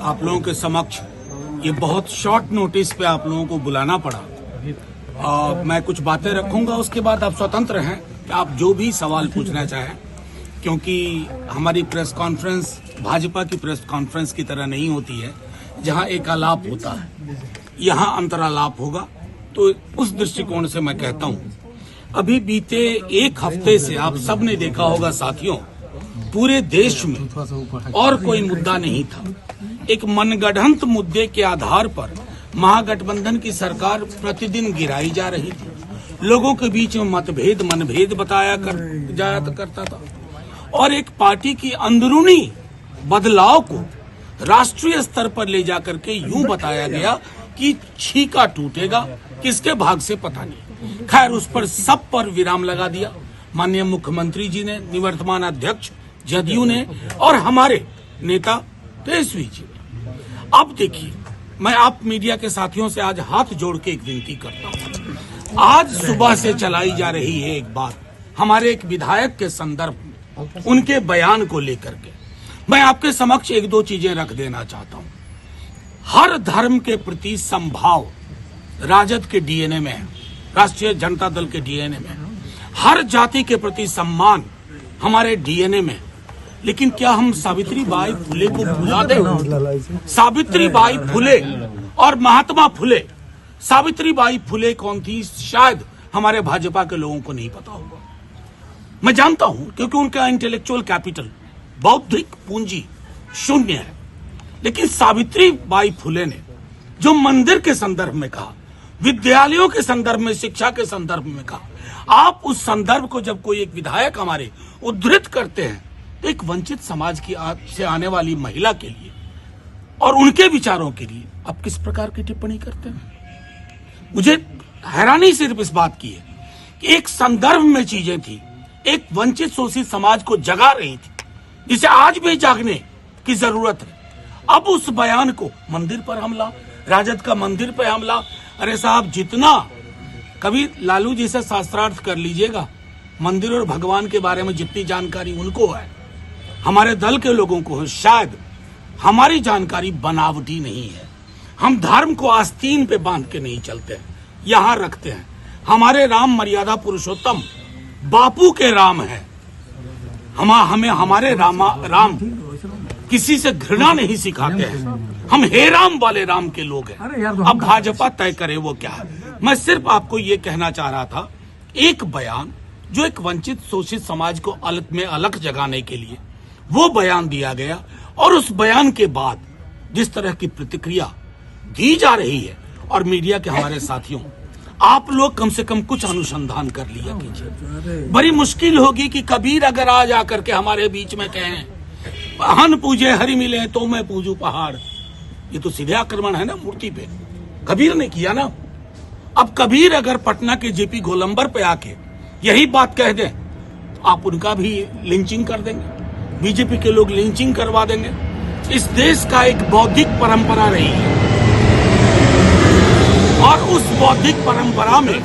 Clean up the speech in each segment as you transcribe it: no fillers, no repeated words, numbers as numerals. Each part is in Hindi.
आप लोगों के समक्ष ये बहुत शॉर्ट नोटिस पे आप लोगों को बुलाना पड़ा। मैं कुछ बातें रखूंगा, उसके बाद आप स्वतंत्र हैं कि आप जो भी सवाल पूछना चाहें, क्योंकि हमारी प्रेस कॉन्फ्रेंस भाजपा की प्रेस कॉन्फ्रेंस की तरह नहीं होती है जहां एक आलाप होता है, यहां अंतरालाप होगा। तो उस दृष्टिकोण से मैं कहता हूं, अभी बीते एक हफ्ते से आप सब ने देखा होगा साथियों, पूरे देश में और कोई मुद्दा नहीं था। एक मनगढ़ंत मुद्दे के आधार पर महागठबंधन की सरकार प्रतिदिन गिराई जा रही थी। लोगों के बीच में मतभेद मनभेद बताया जाया करता था और एक पार्टी की अंदरूनी बदलाव को राष्ट्रीय स्तर पर ले जाकर के यूं बताया गया कि छीका टूटेगा, किसके भाग से पता नहीं। खैर, उस पर सब पर विराम लगा दिया माननीय मुख्यमंत्री जी ने, निवर्तमान अध्यक्ष जदयू ने और हमारे नेता तेजस्वी जी ने। अब देखिए, मैं आप मीडिया के साथियों से आज हाथ जोड़ के एक विनती करता हूं। आज सुबह से चलाई जा रही है एक बात हमारे एक विधायक के संदर्भ में, उनके बयान को लेकर के मैं आपके समक्ष एक दो चीजें रख देना चाहता हूं। हर धर्म के प्रति समभाव राजद के डीएनए में है, राष्ट्रीय जनता दल के डीएनए में है। हर जाति के प्रति सम्मान हमारे डीएनए में। लेकिन क्या हम सावित्री बाई फुले को भुला दें? सावित्री बाई फुले और महात्मा फुले, सावित्री बाई फुले कौन थी शायद हमारे भाजपा के लोगों को नहीं पता होगा। मैं जानता हूं, क्योंकि उनका इंटेलेक्चुअल कैपिटल, बौद्धिक पूंजी शून्य है। लेकिन सावित्री बाई फुले ने जो मंदिर के संदर्भ में कहा, विद्यालयों के संदर्भ में, शिक्षा के संदर्भ में कहा, आप उस संदर्भ को जब कोई एक विधायक हमारे उद्धृत करते हैं तो एक वंचित समाज की से आने वाली महिला के लिए और उनके विचारों के लिए आप किस प्रकार की टिप्पणी करते हैं? मुझे हैरानी सिर्फ इस बात की है कि एक संदर्भ में चीजें थी, एक वंचित शोषित समाज को जगा रही थी, जिसे आज भी जागने की जरूरत है। अब उस बयान को मंदिर पर हमला, राजद का मंदिर पर हमला। अरे साहब, जितना कभी लालू जी से शास्त्रार्थ कर लीजिएगा, मंदिर और भगवान के बारे में जितनी जानकारी उनको है, हमारे दल के लोगों को है, शायद हमारी जानकारी बनावटी नहीं है। हम धर्म को आस्तीन पे बांध के नहीं चलते हैं, यहां रखते हैं। हमारे राम मर्यादा पुरुषोत्तम बापू के राम है। हमें हमारे राम किसी से घृणा नहीं सिखाते हैं। हम हे राम वाले राम के लोग हैं। अब भाजपा तय करे वो क्या है। मैं सिर्फ आपको ये कहना चाह रहा था, एक बयान जो एक वंचित शोषित समाज को अलग जगाने के लिए वो बयान दिया गया, और उस बयान के बाद जिस तरह की प्रतिक्रिया दी जा रही है, और मीडिया के हमारे साथियों, आप लोग कम से कम कुछ अनुसंधान कर लिया कीजिए। बड़ी मुश्किल होगी कि कबीर अगर आ जाकर के हमारे बीच में कहें हन पूजे हरि मिले तो मैं पूजू पहाड़, ये तो सीधे आक्रमण है ना मूर्ति पे। कबीर ने किया ना। अब कबीर अगर पटना के जेपी गोलंबर पे आके यही बात कह दें, आप उनका भी लिंचिंग कर देंगे, बीजेपी के लोग लिंचिंग करवा देंगे। इस देश का एक बौद्धिक परंपरा रही है, और उस बौद्धिक परंपरा में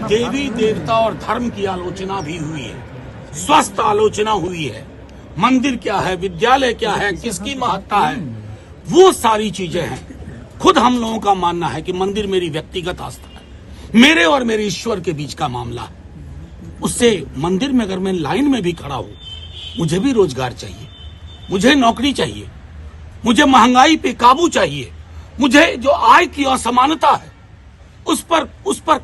देवी देवता और धर्म की आलोचना भी हुई है, स्वस्थ आलोचना हुई है। मंदिर क्या है, विद्यालय क्या है, किसकी महत्ता है, वो सारी चीजें हैं। खुद हम लोगों का मानना है कि मंदिर मेरी व्यक्तिगत आस्था है, मेरे और मेरे ईश्वर के बीच का मामला है। उससे मंदिर में अगर मैं लाइन में भी खड़ा हूं, मुझे भी रोजगार चाहिए, मुझे नौकरी चाहिए, मुझे महंगाई पे काबू चाहिए, मुझे जो आय की असमानता है उस पर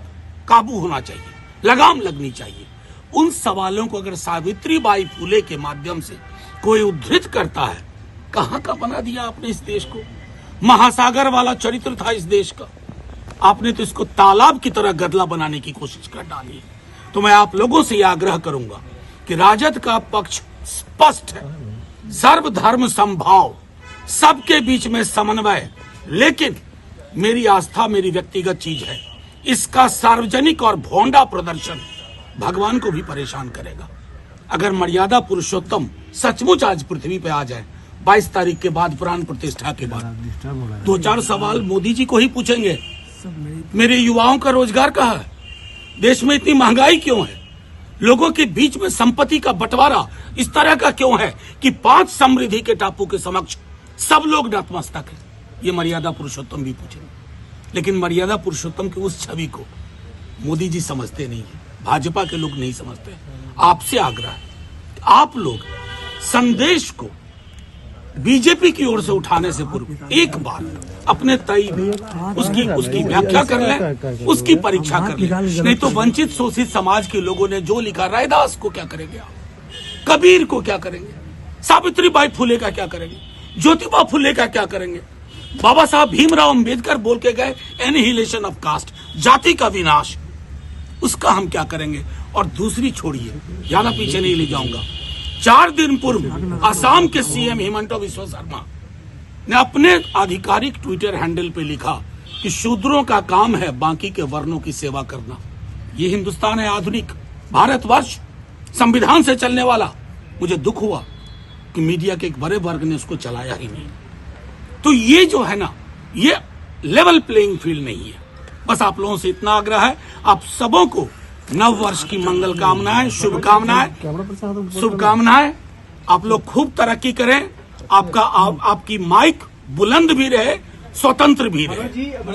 काबू होना चाहिए, लगाम लगनी चाहिए। उन सवालों को अगर सावित्री बाई फुले के माध्यम से कोई उद्धृत करता है, कहां का बना दिया आपने इस देश को। महासागर वाला चरित्र था इस देश का, आपने तो इसको तालाब की तरह गदला बनाने की कोशिश कर डाली है। तो मैं आप लोगों से यह आग्रह करूंगा कि राजद का पक्ष स्पष्ट है, सर्वधर्म समभाव, सबके बीच में समन्वय। लेकिन मेरी आस्था मेरी व्यक्तिगत चीज है, इसका सार्वजनिक और भोंडा प्रदर्शन भगवान को भी परेशान करेगा। अगर मर्यादा पुरुषोत्तम सचमुच आज पृथ्वी पे आ जाए 22 तारीख के बाद, प्राण प्रतिष्ठा के बाद, 2-4 सवाल मोदी जी को ही पूछेंगे। मेरे युवाओं का रोजगार कहाँ है, देश में इतनी महंगाई क्यों है, लोगों के बीच में संपत्ति का बंटवारा इस तरह का क्यों है कि 5 समृद्धि के टापू के समक्ष सब लोग नतमस्तक है। ये मर्यादा पुरुषोत्तम भी पूछेंगे, लेकिन मर्यादा पुरुषोत्तम की उस छवि को मोदी जी समझते नहीं है, भाजपा के लोग नहीं समझते। आपसे आग्रह है, आप लोग संदेश को बीजेपी की ओर से उठाने से पूर्व एक बार अपने तय में उसकी व्याख्या कर लें, उसकी परीक्षा कर लें। नहीं तो वंचित शोषित समाज के लोगों ने जो लिखा, रैदास को क्या करेंगे आप, कबीर को क्या करेंगे, सावित्रीबाई फुले का क्या करेंगे, ज्योतिबा फुले का क्या करेंगे, बाबा साहब भीमराव अंबेडकर बोल के गए एनिहिलेशन ऑफ कास्ट, जाति का विनाश, उसका हम क्या करेंगे। और दूसरी छोड़िए, ज्यादा पीछे नहीं ले जाऊंगा, 4 दिन पूर्व असम के सीएम हिमंत बिस्वा शर्मा ने अपने आधिकारिक ट्विटर हैंडल पे लिखा कि शूद्रों का काम है बाकी के वर्णों की सेवा करना। ये हिंदुस्तान है आधुनिक भारतवर्ष, संविधान से चलने वाला। मुझे दुख हुआ कि मीडिया के एक बड़े वर्ग ने उसको चलाया ही नहीं। तो ये जो है ना, ये लेवल प्लेइंग फील्ड नहीं है। बस आप लोगों से इतना आग्रह है, आप सबों को नव वर्ष की मंगल कामनाएं, शुभकामनाएं। आप लोग खूब तरक्की करें, आपकी माइक बुलंद भी रहे, स्वतंत्र भी रहे।